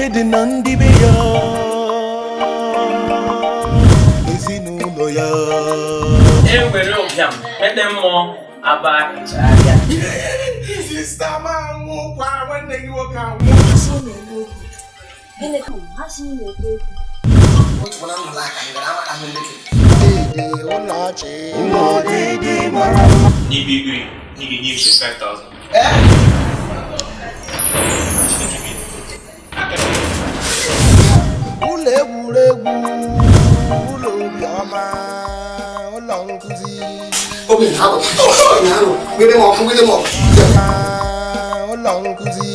Ede na ndị be ya ezinụlọ ya enwere ụbịam mete mmụọ aba ịchagha Sister Mamu kwa nwanne gị nwoke ahụ. Gịnị ka ha si na-ekwu okwu? Otu na nnụlụ aka ngara amata m ndeke. Dede ụlọ ọchị ụlọ dede mara n'ibigri n'ihi nye 5,000 ụlọ egwuregwu ụlọ obiọma ụlọ nkụzi Obi ha bụ gbede m ọkụ gbede m ọkụ. ụlọ nkụzi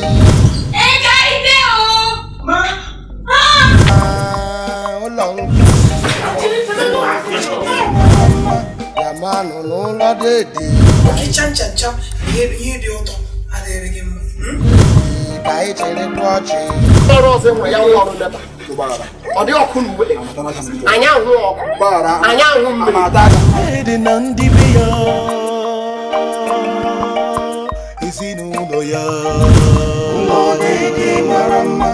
ụlọ nkụzi ya manụ n'ụlọ dede Cham cham cham ihe dị ụtọ adịrị gị mma. ka anyị chere ọchị ọrụ ọzọ enwe ya nwa ọrụ leta ọ dị ọkụ na uwe anyị ahụ ọkụ anyị ahụ mmiri Ede na ndị be ya ezinụlọ ya ụlọ dede mara mma